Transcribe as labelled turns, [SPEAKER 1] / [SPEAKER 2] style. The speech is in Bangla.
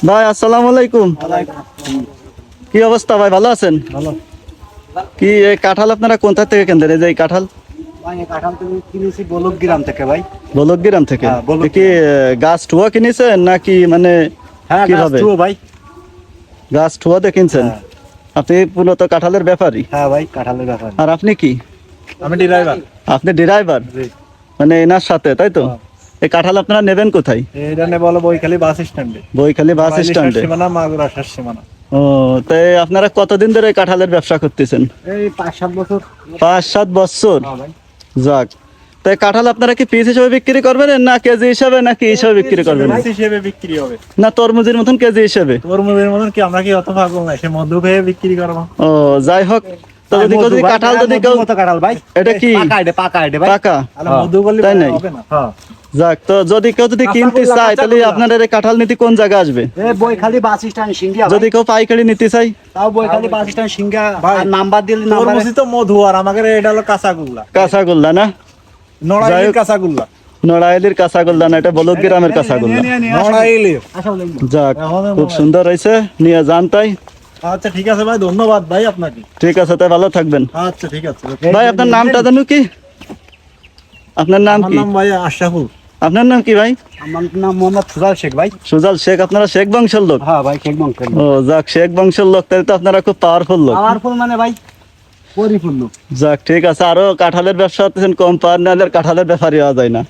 [SPEAKER 1] ভাই আসসালামু আলাইকুম। কি অবস্থা ভাই, ভালো আছেন?
[SPEAKER 2] ভালো।
[SPEAKER 1] কি এই কাঁঠাল আপনারা কোথা থেকে কেনেন? এই যে এই কাঁঠাল
[SPEAKER 2] ভাই এই কাঁঠাল তুমি কিনেছি বলকগ্রাম থেকে ভাই।
[SPEAKER 1] বলকগ্রাম থেকে?
[SPEAKER 2] হ্যাঁ, বলকগ্রাম।
[SPEAKER 1] কি গাছ ঠুয়া কিনেছেন নাকি মানে
[SPEAKER 2] হ্যাঁ,
[SPEAKER 1] কিভাবে?
[SPEAKER 2] গাছ ভাই।
[SPEAKER 1] গাছ ঠুয়া দিয়ে কিনছেন?
[SPEAKER 2] হ্যাঁ।
[SPEAKER 1] আপনি মূলত কাঁঠালের ব্যাপারী?
[SPEAKER 2] হ্যাঁ ভাই, কাঁঠালের ব্যাপার।
[SPEAKER 1] আর আপনি কি?
[SPEAKER 2] আমি ড্রাইভার।
[SPEAKER 1] আপনি ড্রাইভার?
[SPEAKER 2] জি।
[SPEAKER 1] মানে এনার সাথে, তাই তো?
[SPEAKER 2] হ্যাঁ।
[SPEAKER 1] এই কাঁঠাল আপনারা নেবেন কোথায়?
[SPEAKER 2] এটা নে বলো বইখালি বাস স্ট্যান্ডে।
[SPEAKER 1] বইখালি বাস স্ট্যান্ডে?
[SPEAKER 2] সীমানা মাগুরা শেষ সীমানা।
[SPEAKER 1] ও, তাই আপনারা কতদিন ধরে এই কাঁঠালের ব্যবসা করতেছেন?
[SPEAKER 2] এই 5-7 বছর।
[SPEAKER 1] 5-7 বছর?
[SPEAKER 2] হ্যাঁ ভাই।
[SPEAKER 1] যাক, তাই কাঁঠাল আপনারা কি পিস হিসেবে বিক্রি করবেন না কেজি হিসাবে নাকি হিসাবে বিক্রি করবেন?
[SPEAKER 2] পিস হিসেবে বিক্রি হবে।
[SPEAKER 1] না তরমুজের মতন কেজি হিসেবে?
[SPEAKER 2] তরমুজের মতন কি আমরা কি অত পাগল না, সে মধু খেয়ে বিক্রি করবো।
[SPEAKER 1] ও যাই হোক, তো যদি
[SPEAKER 2] মধু
[SPEAKER 1] যদি
[SPEAKER 2] ভাই,
[SPEAKER 1] কাঁঠাল যদি
[SPEAKER 2] মধুর
[SPEAKER 1] কেউ
[SPEAKER 2] মতো কাঁঠাল ভাই।
[SPEAKER 1] এটা কি
[SPEAKER 2] পাকা এটা ভাই।
[SPEAKER 1] পাকা?
[SPEAKER 2] আরে মধু বলি
[SPEAKER 1] তাই নাই?
[SPEAKER 2] হবে না। হ্যাঁ।
[SPEAKER 1] যাক, তো যদি কেউ যদি কিনতে
[SPEAKER 2] কাঁচাগোল্লা,
[SPEAKER 1] চায় তাহলে
[SPEAKER 2] কাঁচাগোল্লা।
[SPEAKER 1] আপনাদের এই কাঁঠাল নিতে কোন জায়গা আসবে?
[SPEAKER 2] এই বইখালি বাস স্ট্যান্ড সিঙ্গিয়া ভাই।
[SPEAKER 1] যদি কেউ পাইকারি নিতে চাই?
[SPEAKER 2] তাও বইখালি বাস স্ট্যান্ড সিঙ্গিয়া
[SPEAKER 3] ভাই,
[SPEAKER 2] আর নাম্বার দিলে নাম্বার।
[SPEAKER 3] তরমুজই তো মধু, আর আমাদের এটা হলো কাঁচাগোল্লা,
[SPEAKER 1] কাঁচাগোল্লা না? যাই
[SPEAKER 3] নড়াইলের
[SPEAKER 1] হোক।
[SPEAKER 3] কাঁচাগোল্লা।
[SPEAKER 1] নড়াইলের কাঁচাগোল্লা না, এটা বলগ্রামের কাঁচাগোল্লা।
[SPEAKER 3] নড়াইলের।
[SPEAKER 1] যাক,
[SPEAKER 3] আমাদের
[SPEAKER 1] খুব সুন্দর হয়েছে, নিয়ে যান তাই।
[SPEAKER 3] আচ্ছা ঠিক আছে ভাই, ধন্যবাদ ভাই আপনাকে।
[SPEAKER 1] ঠিক আছে, তাই ভালো থাকবেন।
[SPEAKER 3] আচ্ছা ঠিক আছে।
[SPEAKER 1] ভাই আপনার নামটা জানো কি? আপনার নাম
[SPEAKER 3] আমার
[SPEAKER 1] কি?
[SPEAKER 3] নাম ভাই আশরাফুল।
[SPEAKER 1] আপনার নাম কি ভাই?
[SPEAKER 2] আমার নাম মোহাম্মদ সুজাল শেখ ভাই।
[SPEAKER 1] সুজাল শেখ। আপনারা শেখ বংশের লোক?
[SPEAKER 2] হ্যাঁ ভাই, শেখ বংশ।
[SPEAKER 1] ও যাক, শেখ বংশের লোক, তাহলে তো আপনারা খুব পাওয়ারফুল লোক।
[SPEAKER 2] পাওয়ারফুল মানে ভাই পরিপূর্ণ।
[SPEAKER 1] যাক ঠিক আছে, আরো কাঁঠালের ব্যবসা করতেছেন, কম পাওয়ার নাহলে আর কাঁঠালের ব্যাপারই হওয়া যায় না।